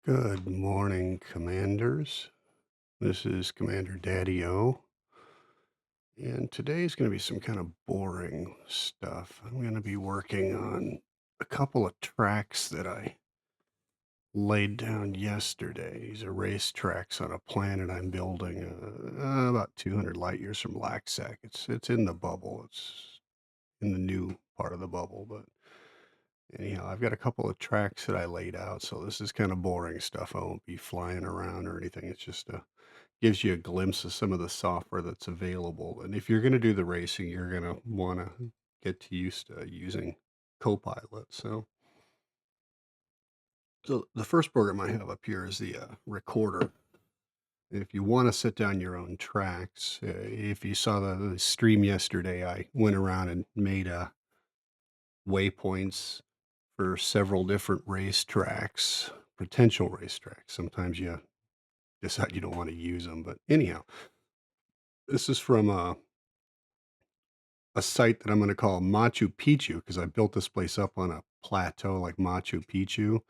Good morning, Commanders. This is Commander Daddy O, and today's going to be some kind of boring stuff. I'm going to be working on a couple of tracks that I laid down yesterday. These are racetracks on a planet I'm building about 200 light years from Laxac. It's in the bubble. It's in the new part of the bubble, but anyhow, I've got a couple of tracks that I laid out, so this is kind of boring stuff. I won't be flying around or anything. It's just gives you a glimpse of some of the software that's available. And if you're going to do the racing, you're going to want to get used to using CoPilot. So the first program I have up here is the recorder. If you want to set down your own tracks, if you saw the stream yesterday, I went around and made waypoints for several different racetracks, potential racetracks. Sometimes you decide you don't want to use them, but anyhow, this is from a site that I'm going to call Machu Picchu because I built this place up on a plateau like Machu Picchu.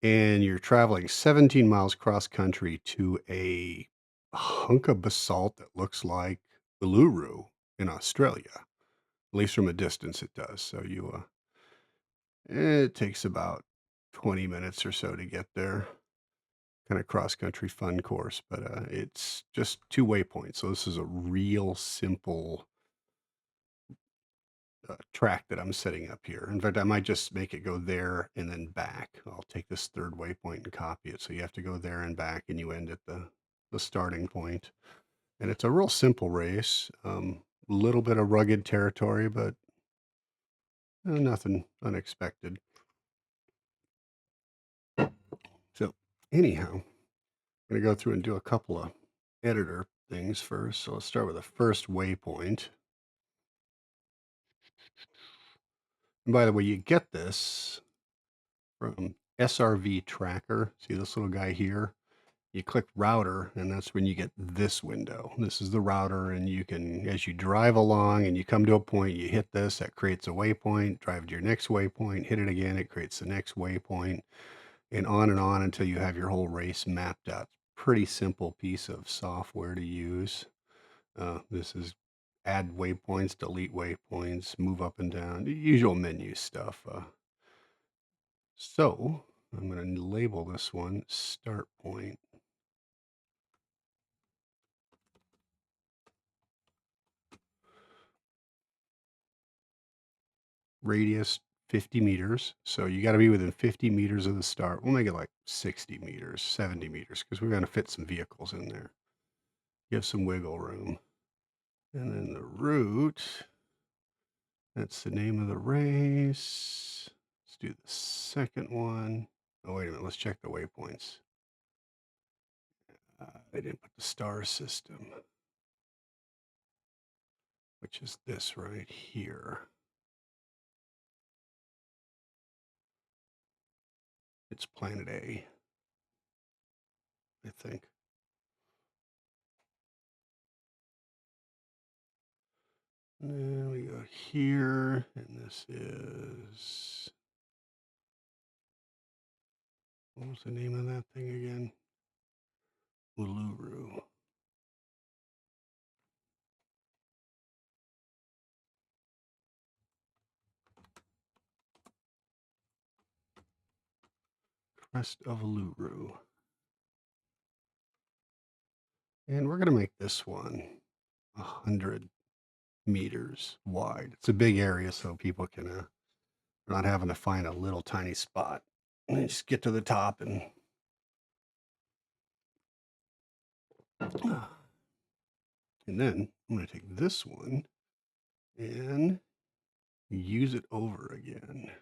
And you're traveling 17 miles cross country to a hunk of basalt that looks like Uluru in Australia. At least from a distance, it does. So it takes about 20 minutes or so to get there. Kind of cross country fun course, but it's just two waypoints. So this is a real simple track that I'm setting up here. In fact, I might just make it go there and then back. I'll take this third waypoint and copy it. So you have to go there and back, and you end at the starting point. And it's a real simple race. A little bit of rugged territory, but nothing unexpected. So anyhow, I'm going to go through and do a couple of editor things first. So let's start with the first waypoint. And by the way, you get this from SRV Tracker. See this little guy here? You click router, and that's when you get this window. This is the router, and you can, as you drive along and you come to a point, you hit this, that creates a waypoint, drive to your next waypoint, hit it again, it creates the next waypoint, and on until you have your whole race mapped out. Pretty simple piece of software to use. This is add waypoints, delete waypoints, move up and down, the usual menu stuff. So I'm going to label this one start point. Radius 50 meters. So you got to be within 50 meters of the start. We'll make it like 60 meters, 70 meters, because we're going to fit some vehicles in there. Give some wiggle room. And then the route, that's the name of the race. Let's do the second one. Oh, wait a minute. Let's check the waypoints. I didn't put the star system, which is this right here. It's planet A, I think. And then we go here, and this is, what was the name of that thing again? Uluru. Crest of Uluru. And we're going to make this one 100 meters wide. It's a big area, so people can, not having to find a little tiny spot. And just get to the top and then I'm going to take this one and use it over again.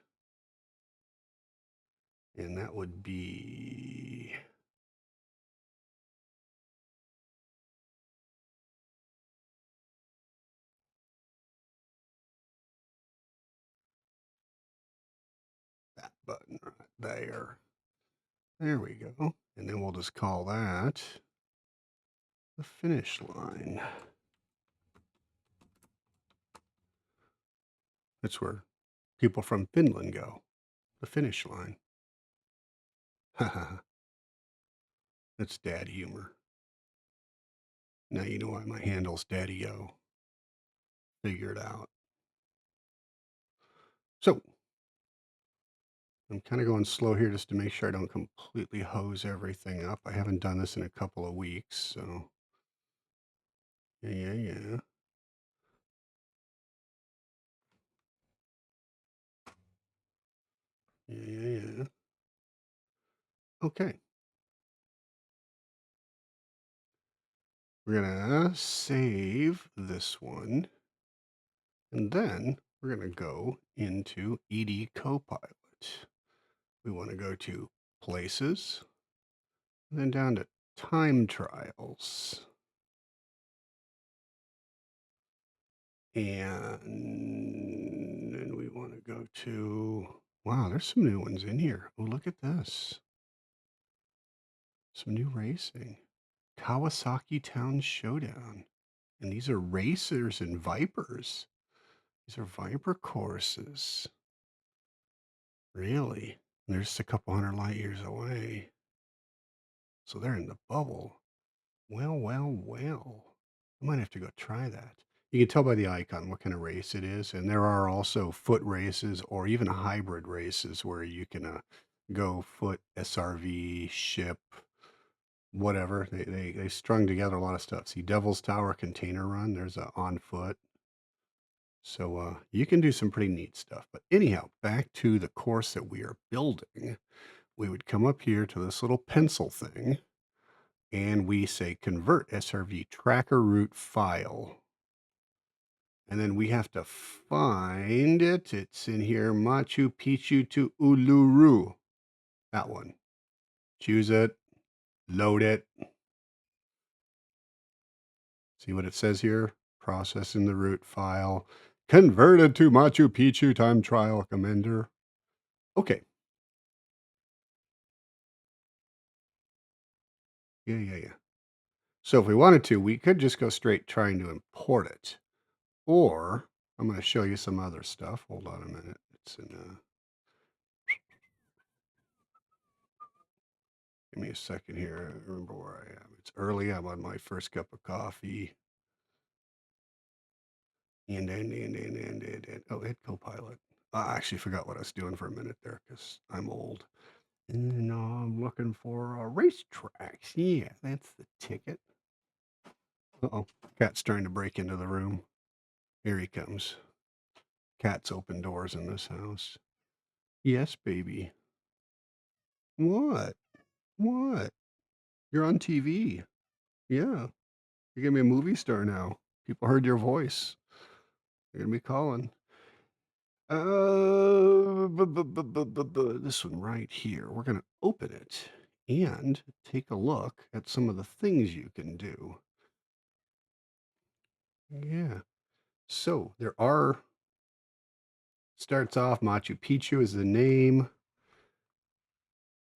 And that would be that button right there. There we go. And then we'll just call that the finish line. That's where people from Finland go, the finish line. It's dad humor. Now you know why my handle's Daddy-O. Figure it out. So I'm kind of going slow here just to make sure I don't completely hose everything up. I haven't done this in a couple of weeks, so yeah, yeah, yeah. Yeah, yeah, yeah. Okay. We're gonna save this one, and then we're gonna go into EdCopilot. We want to go to Places, and then down to Time Trials. And then we want to go to, wow, there's some new ones in here. Oh, look at this. Some new racing. Kawasaki Town Showdown. And these are racers and Vipers. These are Viper courses. Really? They're just a couple hundred light years away. So they're in the bubble. Well, well, well. I might have to go try that. You can tell by the icon what kind of race it is. And there are also foot races or even hybrid races where you can go foot, SRV, ship, whatever. They strung together a lot of stuff. See, Devil's Tower Container Run, there's a on foot. So you can do some pretty neat stuff. But anyhow, back to the course that we are building. We would come up here to this little pencil thing and we say convert SRV tracker route file. And then we have to find it. It's in here, Machu Picchu to Uluru. That one. Choose it, load it. See what it says here? Processing the route file. Converted to Machu Picchu time trial commander. Okay. Yeah, yeah, yeah. So if we wanted to, we could just go straight trying to import it. Or I'm going to show you some other stuff. Hold on a minute. It's in give me a second here. I remember where I am. It's early. I'm on my first cup of coffee. And oh, EdCopilot. I actually forgot what I was doing for a minute there because I'm old. And I'm looking for Racetracks. Yeah, that's the ticket. Uh-oh. Cat's trying to break into the room. Here he comes. Cats open doors in this house. Yes, baby. What? What? You're on TV. Yeah. You're going to be a movie star now. People heard your voice. They're going to be calling. This one right here. We're going to open it and take a look at some of the things you can do. Yeah. So there are, starts off Machu Picchu is the name.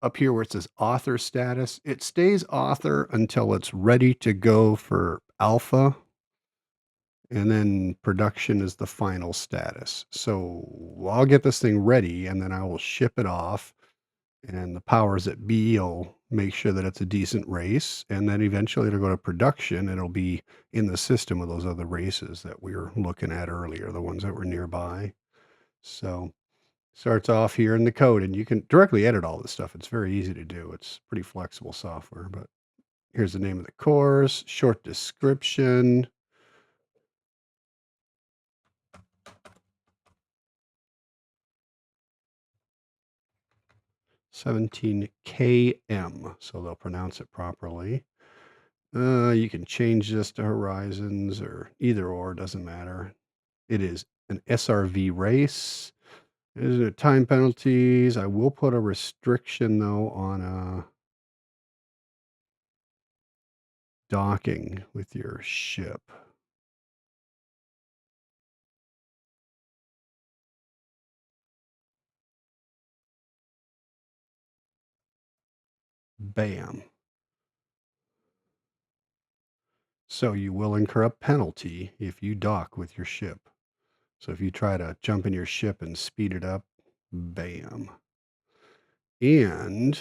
Up here where it says author status, it stays author until it's ready to go for alpha. And then production is the final status. So I'll get this thing ready and then I will ship it off. And the powers that be will make sure that it's a decent race. And then eventually it'll go to production. It'll be in the system of those other races that we were looking at earlier, the ones that were nearby. So starts off here in the code and you can directly edit all this stuff. It's very easy to do. It's pretty flexible software, but here's the name of the course, short description. $17 km, so they'll pronounce it properly. You can change this to horizons or either or, doesn't matter. It is an SRV race. Is there time penalties? I will put a restriction though on docking with your ship. Bam. So you will incur a penalty if you dock with your ship. So if you try to jump in your ship and speed it up, bam. And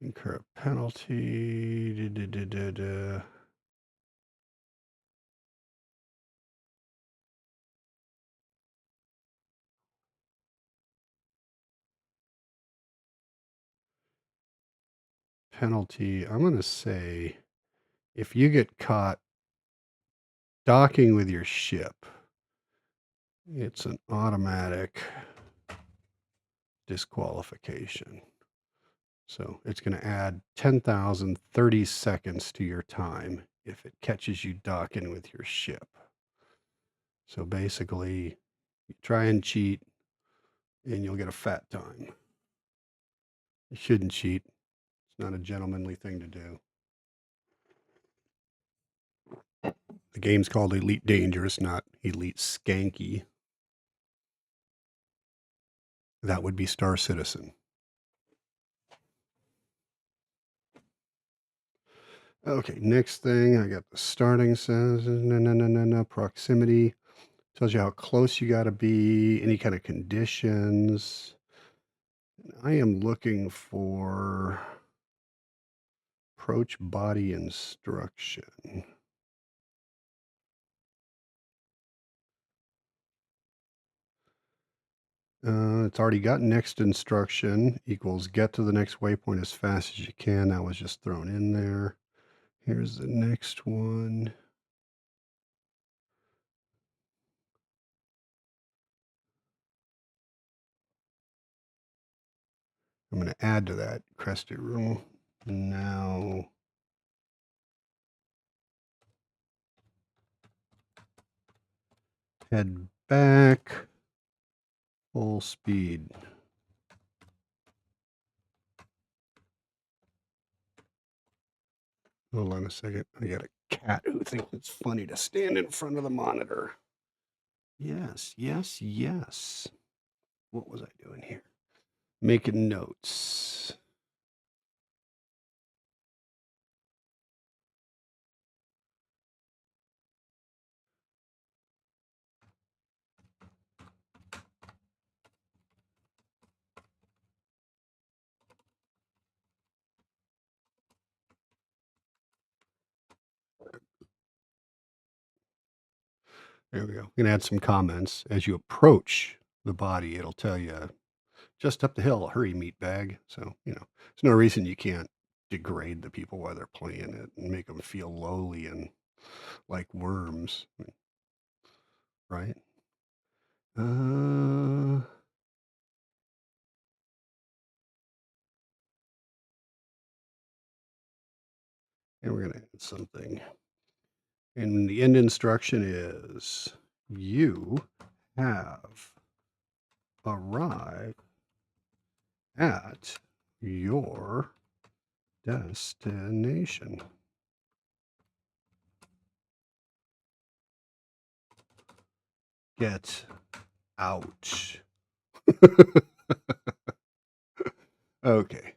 Incur a penalty. Penalty. I'm going to say if you get caught docking with your ship, it's an automatic disqualification. So it's going to add 10,030 seconds to your time if it catches you docking with your ship. So basically, you try and cheat and you'll get a fat time. You shouldn't cheat. It's not a gentlemanly thing to do. The game's called Elite Dangerous, not Elite Skanky. That would be Star Citizen. Okay, next thing, I got the starting says, no, proximity. Tells you how close you got to be, any kind of conditions. I am looking for approach body instruction. It's already got next instruction equals get to the next waypoint as fast as you can. That was just thrown in there. Here's the next one. I'm going to add to that crested rule. Now, head back, full speed. Hold on a second. I got a cat who thinks it's funny to stand in front of the monitor. Yes, yes, yes. What was I doing here? Making notes. There we go. I'm going to add some comments. As you approach the body, it'll tell you just up the hill, hurry, meatbag. So, there's no reason you can't degrade the people while they're playing it and make them feel lowly and like worms, right? And we're going to add something. And the end instruction is you have arrived at your destination. Get out. Okay.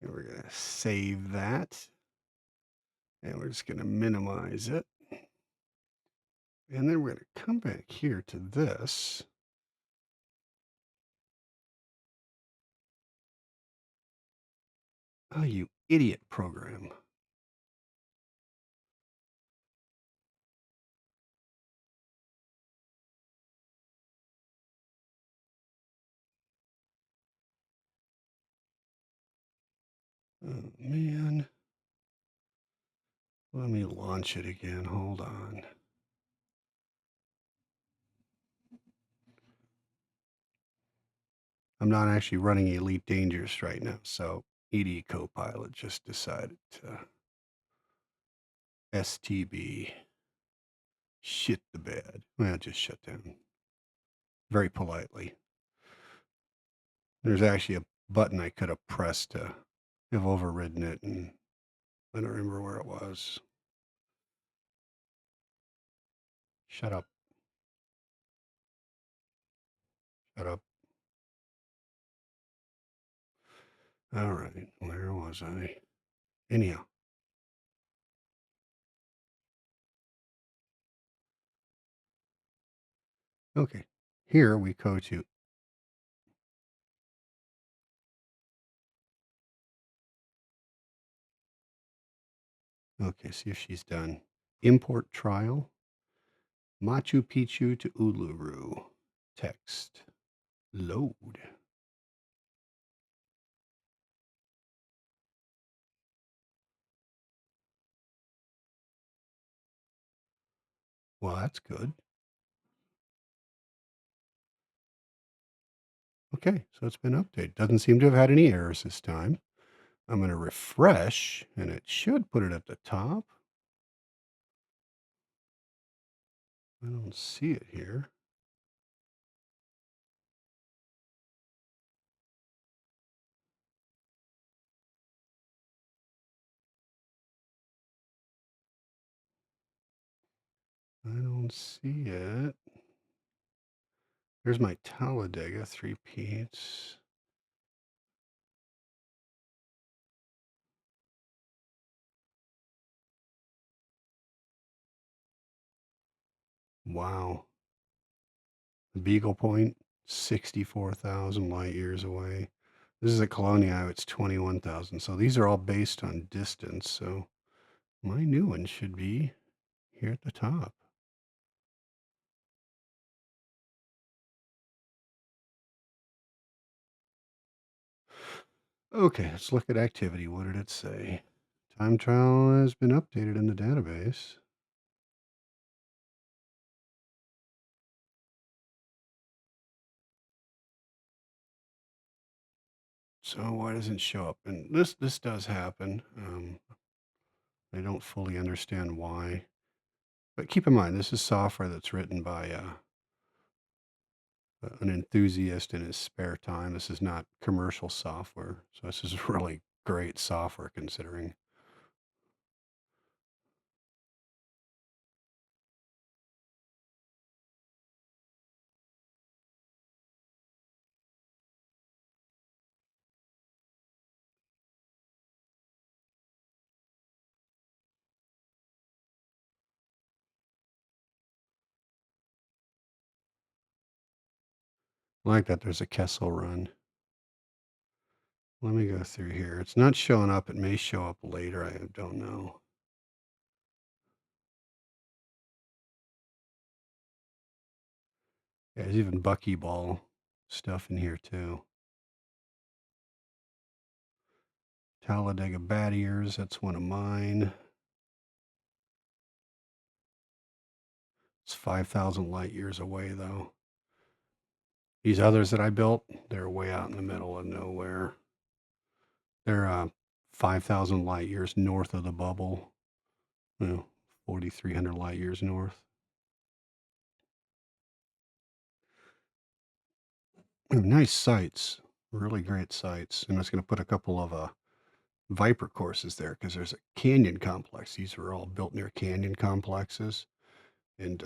And we're going to save that. And we're just going to minimize it. And then we're going to come back here to this. Oh, you idiot program. Oh, man. Let me launch it again. Hold on. I'm not actually running Elite Dangerous right now, so EdCopilot just decided to STB, shit the bed. Well, just shut down. Very politely. There's actually a button I could have pressed to have overridden it, and I don't remember where it was. Shut up. Shut up. All right, where was I? Anyhow, okay. Here we go to Okay, see if she's done. Import trial. Machu Picchu to Uluru. Text. Load. Well, that's good. Okay, so it's been updated. Doesn't seem to have had any errors this time. I'm going to refresh, and it should put it at the top. I don't see it here. I don't see it. There's my Talladega 3-peats. Wow. Beagle Point, 64,000 light years away. This is at Colonia, it's 21,000. So these are all based on distance. So my new one should be here at the top. Okay, let's look at activity. What did it say? Time trial has been updated in the database. So why doesn't it show up? And this does happen. I don't fully understand why. But keep in mind, this is software that's written by an enthusiast in his spare time. This is not commercial software. So this is really great software considering. I like that there's a Kessel run. Let me go through here. It's not showing up. It may show up later. I don't know. Yeah, there's even buckyball stuff in here too. Talladega bat ears. That's one of mine. It's 5,000 light years away though. These others that I built, they're way out in the middle of nowhere. They're 5,000 light years north of the bubble. 4,300 light years north. Nice sites, really great sites. And I was going to put a couple of Viper courses there because there's a canyon complex. These were all built near canyon complexes, and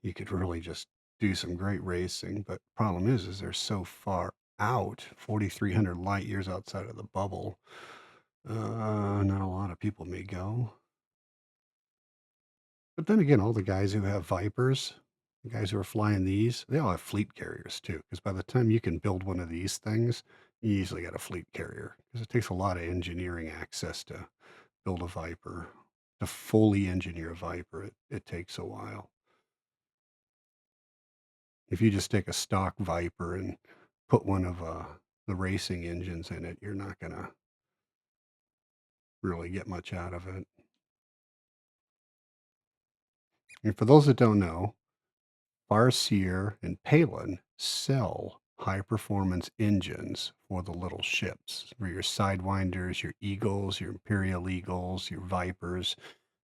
you could really just do some great racing. But problem is they're so far out, 4,300 light years outside of the bubble. Not a lot of people may go. But then again, all the guys who have Vipers, the guys who are flying these, they all have fleet carriers too. Because by the time you can build one of these things, you usually got a fleet carrier. Because it takes a lot of engineering access to build a Viper. To fully engineer a Viper, it takes a while. If you just take a stock Viper and put one of the racing engines in it, you're not going to really get much out of it. And for those that don't know, Farseer and Palin sell high performance engines for the little ships, for your Sidewinders, your Eagles, your Imperial Eagles, your Vipers,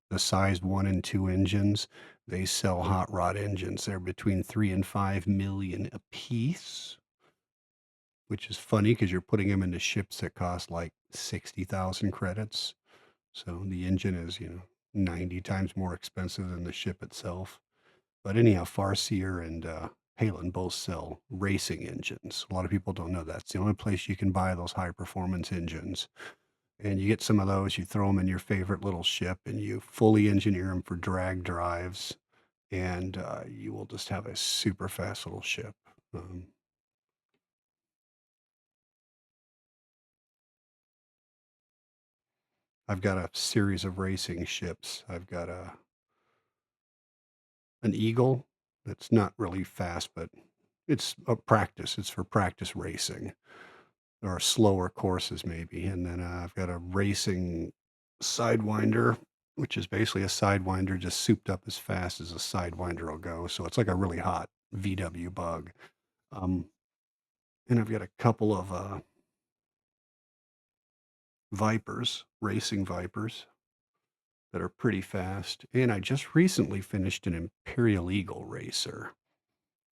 the sized 1 and 2 engines. They sell hot rod engines. They're between 3 and 5 million a piece, which is funny because you're putting them into ships that cost like 60,000 credits. So the engine is, 90 times more expensive than the ship itself. But anyhow, Farseer and Palin both sell racing engines. A lot of people don't know that. It's the only place you can buy those high performance engines. And you get some of those, you throw them in your favorite little ship, and you fully engineer them for drag drives, and you will just have a super fast little ship. Um, I've got a series of racing ships. I've got an Eagle that's not really fast, but it's a practice. It's for practice racing or slower courses maybe. And then I've got a racing sidewinder, which is basically a sidewinder just souped up as fast as a sidewinder will go. So it's like a really hot VW bug. Um, and I've got a couple of Vipers, racing Vipers that are pretty fast. And I just recently finished an Imperial Eagle racer.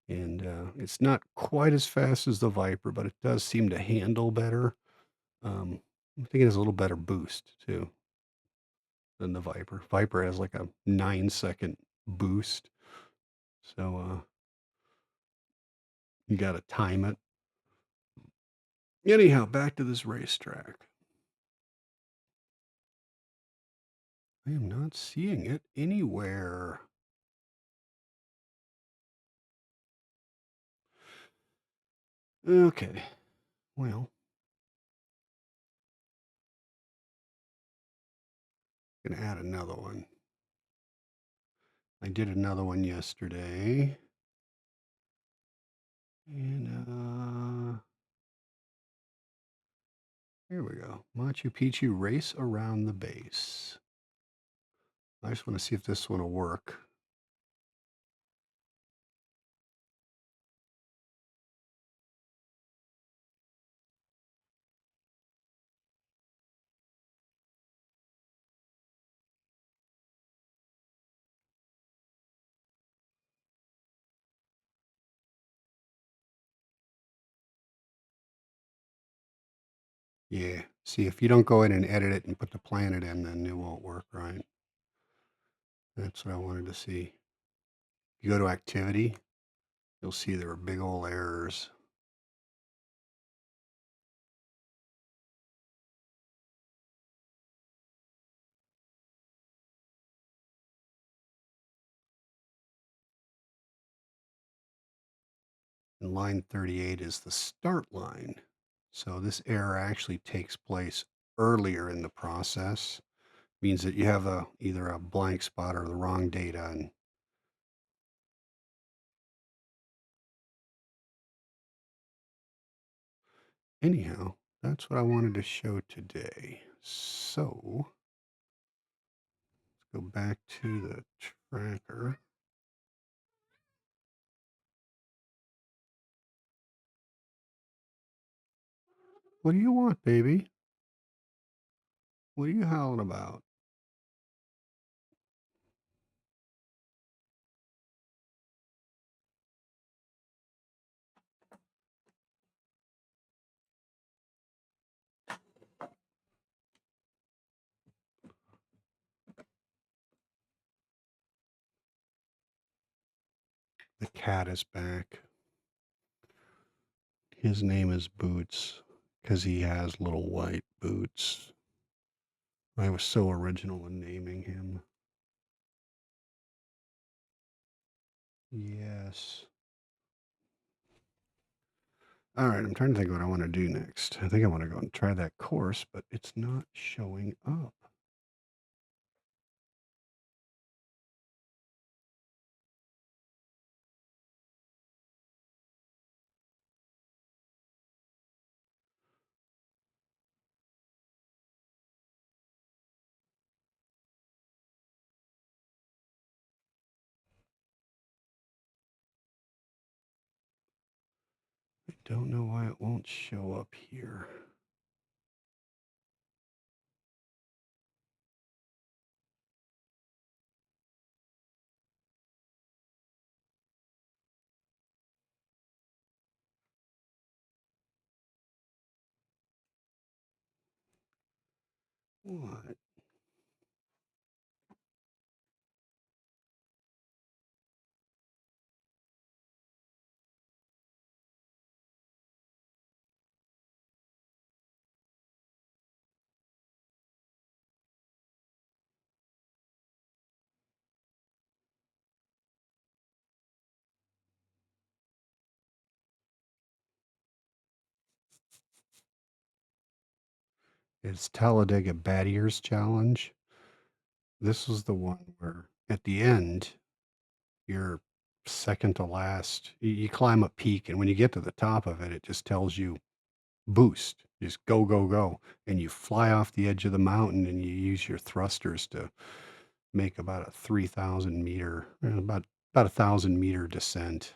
And it's not quite as fast as the Viper, but it does seem to handle better. I think it has a little better boost too than the Viper. Viper has like a 9-second boost. So you got to time it. Anyhow, back to this racetrack. I am not seeing it anywhere. Okay. Well, gonna add another one. I did another one yesterday. And here we go. Machu Picchu race around the base. I just want to see if this one will work. Yeah. See, if you don't go in and edit it and put the planet in, then it won't work right. That's what I wanted to see. You go to activity, you'll see there are big old errors. And line 38 is the start line. So this error actually takes place earlier in the process. Means that you have either a blank spot or the wrong data. And anyhow, that's what I wanted to show today. So let's go back to the tracker. What do you want, baby? What are you howling about? The cat is back. His name is Boots because he has little white boots. I was so original in naming him. Yes. All right, I'm trying to think what I want to do next. I think I want to go and try that course, but it's not showing up. I don't know why it won't show up here. What? It's Talladega Bat Ears Challenge. This was the one where at the end, you're second to last. You climb a peak, and when you get to the top of it, it just tells you boost, just go, go, go. And you fly off the edge of the mountain and you use your thrusters to make about a 3,000 meter, about a 1,000 meter descent.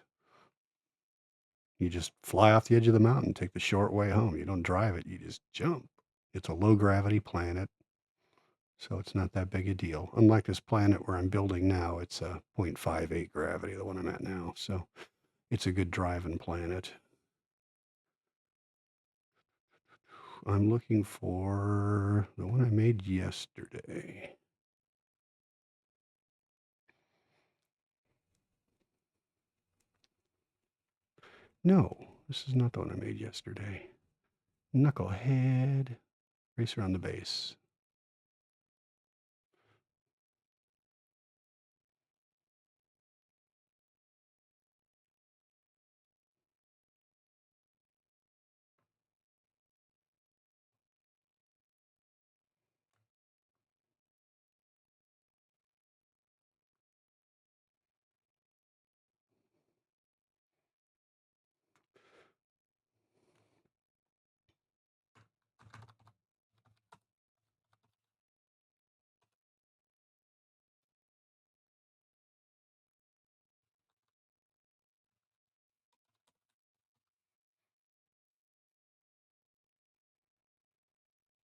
You just fly off the edge of the mountain, take the short way home. You don't drive it, you just jump. It's a low gravity planet, so it's not that big a deal. Unlike this planet where I'm building now, it's a 0.58 gravity, the one I'm at now. So it's a good driving planet. I'm looking for the one I made yesterday. No, this is not the one I made yesterday. Knucklehead. Race around the base.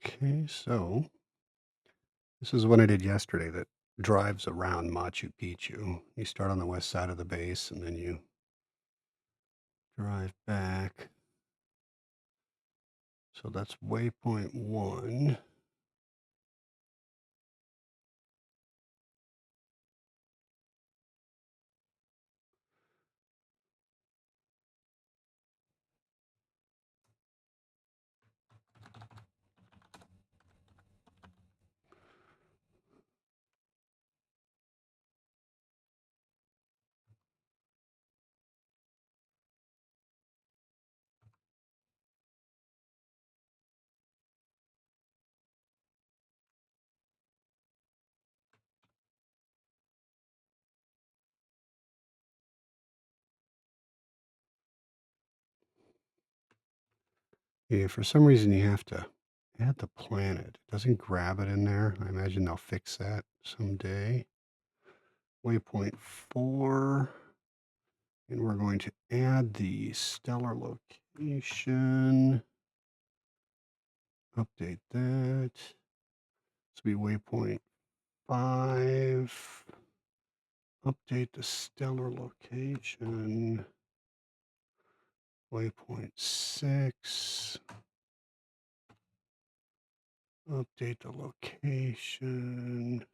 Okay, so this is what I did yesterday that drives around Machu Picchu. You start on the west side of the base and then you drive back. So that's waypoint 1. Yeah, for some reason you have to add the planet. It doesn't grab it in there. I imagine they'll fix that someday. Waypoint 4. And we're going to add the stellar location. Update that. This will be waypoint 5. Update the stellar location. Waypoint 6. Update the location.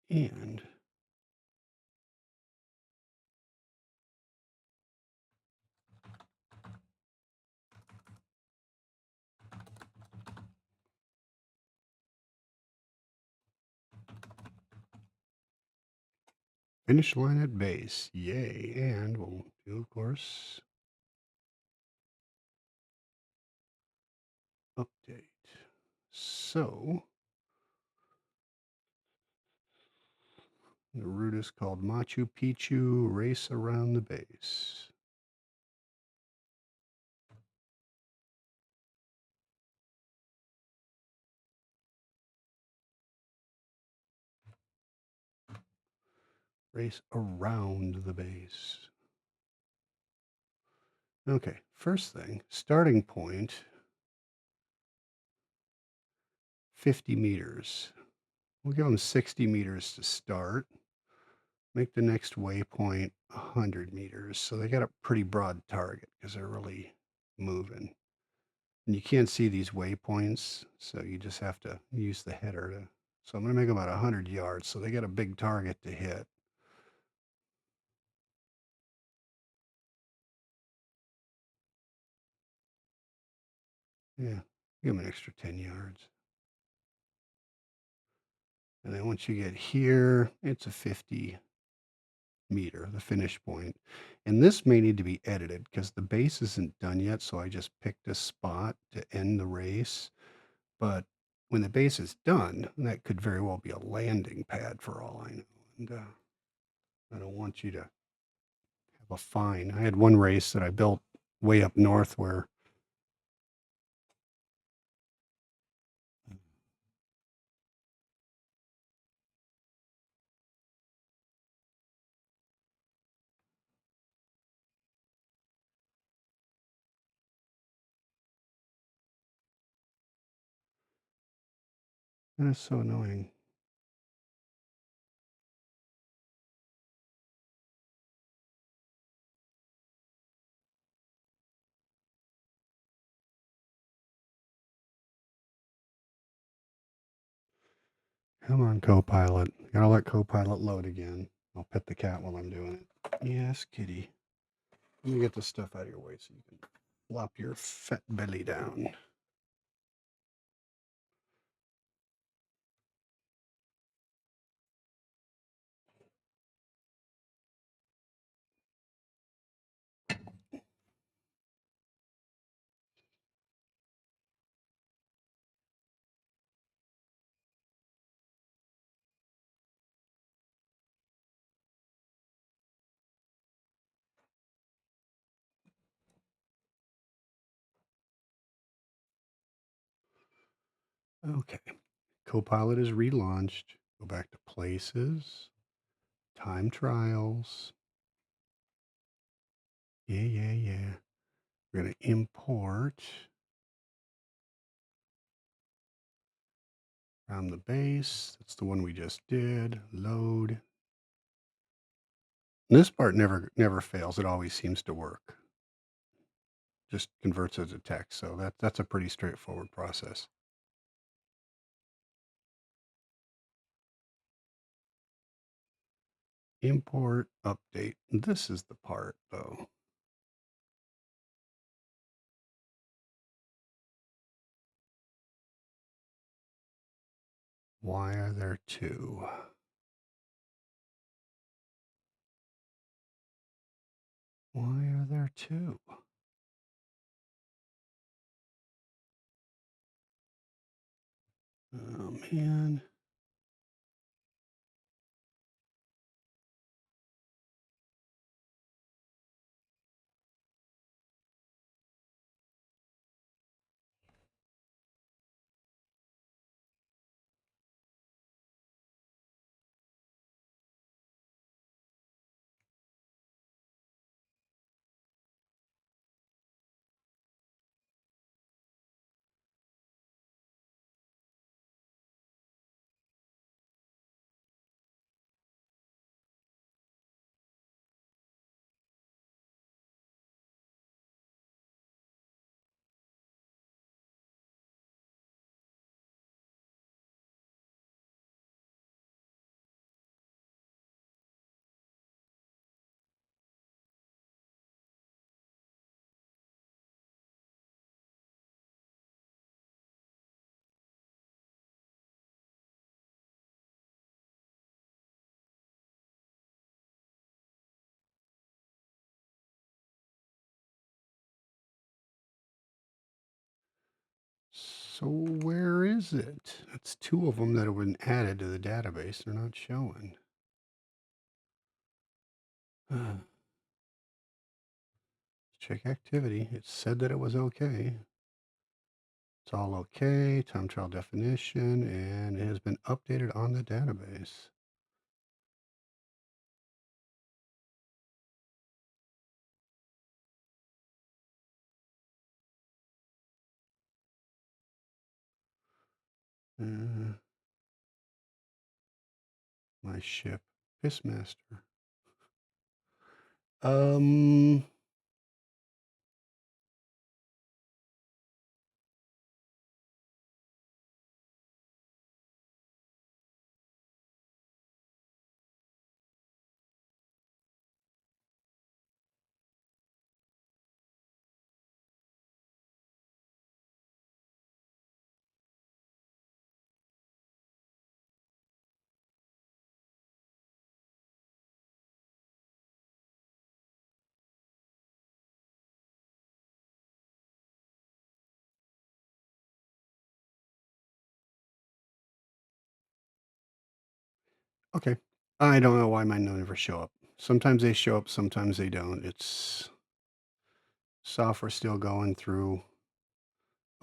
And finish line at base. Yay. And we'll do, of course, update. So the route is called Machu Picchu Race Around the Base. Race around the base. Okay, first thing, starting point 50 meters. We'll give them 60 meters to start. Make the next waypoint 100 meters. So they got a pretty broad target because they're really moving. And you can't see these waypoints, so you just have to use the header to. So I'm going to make about 100 yards. So they got a big target to hit. Yeah, give them an extra 10 yards. And then once you get here, it's a 50 meter, the finish point. And this may need to be edited because the base isn't done yet. So I just picked a spot to end the race. But when the base is done, that could very well be a landing pad for all I know. And I don't want you to have a fine. I had one race that I built way up north where that is so annoying. Come on, CoPilot. Gotta let CoPilot load again. I'll pet the cat while I'm doing it. Yes, kitty. Let me get this stuff out of your way so you can flop your fat belly down. Okay. CoPilot is relaunched. Go back to places, time trials. Yeah. We're going to import from the base. That's the one we just did. Load. And this part never fails. It always seems to work. Just converts it to text. So that's a pretty straightforward process. Import, update. This is the part though. Why are there two? Why are there two? Oh man. So where is it? That's two of them that have been added to the database. They're not showing. Check activity. It said that it was okay. It's all okay. Time trial definition, and it has been updated on the database. Uh, my ship, Pissmaster. Um, Okay. I don't know why mine don't ever show up. Sometimes they show up, sometimes they don't. It's software still going through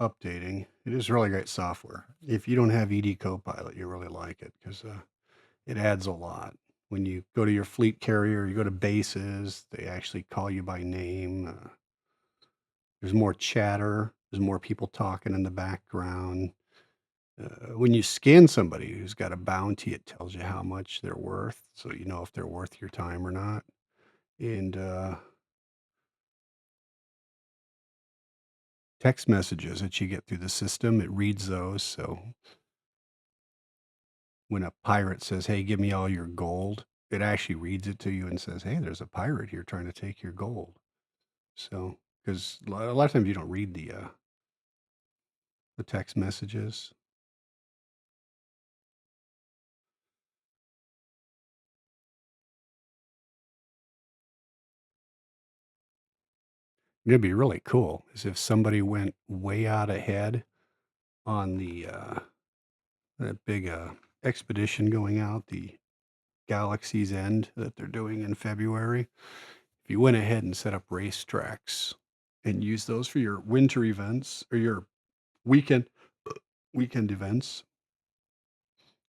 updating. It is really great software. If you don't have EdCopilot, you really like it because it adds a lot. When you go to your fleet carrier, you go to bases, they actually call you by name. There's more chatter. There's more people talking in the background. When you scan somebody who's got a bounty, it tells you how much they're worth, so you know if they're worth your time or not. And text messages that you get through the system, it reads those. So when a pirate says, "Hey, give me all your gold," it actually reads it to you and says, "Hey, there's a pirate here trying to take your gold." So, because a lot of times you don't read the text messages. It'd be really cool is if somebody went way out ahead on the that big expedition going out, the Galaxy's End that they're doing in February. If you went ahead and set up racetracks and use those for your winter events or your weekend weekend events,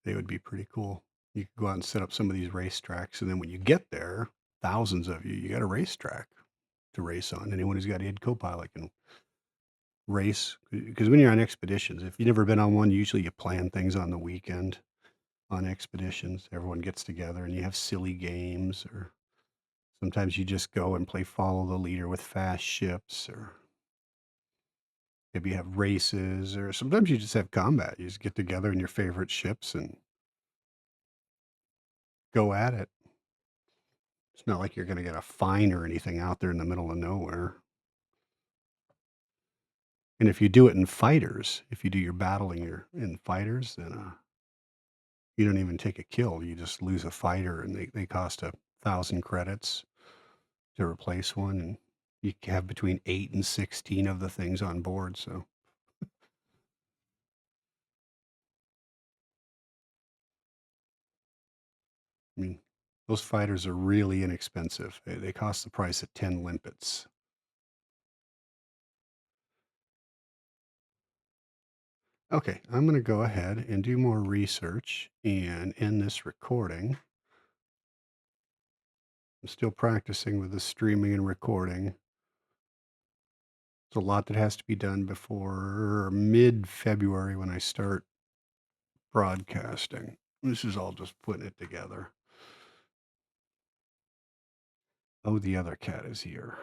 they would be pretty cool. You could go out and set up some of these racetracks, and then when you get there, thousands of you, you got a racetrack to race on. Anyone who's got Ed Copilot can race because when you're on expeditions, if you've never been on one, usually you plan things on the weekend on expeditions. Everyone gets together and you have silly games, or sometimes you just go and play follow the leader with fast ships, or maybe you have races, or sometimes you just have combat. You just get together in your favorite ships and go at it. It's not like you're going to get a fine or anything out there in the middle of nowhere. And if you do it in fighters, if you do your battling in fighters, then you don't even take a kill. You just lose a fighter, and they cost 1,000 credits to replace one, and you can have between 8 and 16 of the things on board. So I mean, those fighters are really inexpensive. They cost the price of 10 limpets. Okay, I'm going to go ahead and do more research and end this recording. I'm still practicing with the streaming and recording. There's a lot that has to be done before mid-February when I start broadcasting. This is all just putting it together. Oh, the other cat is here.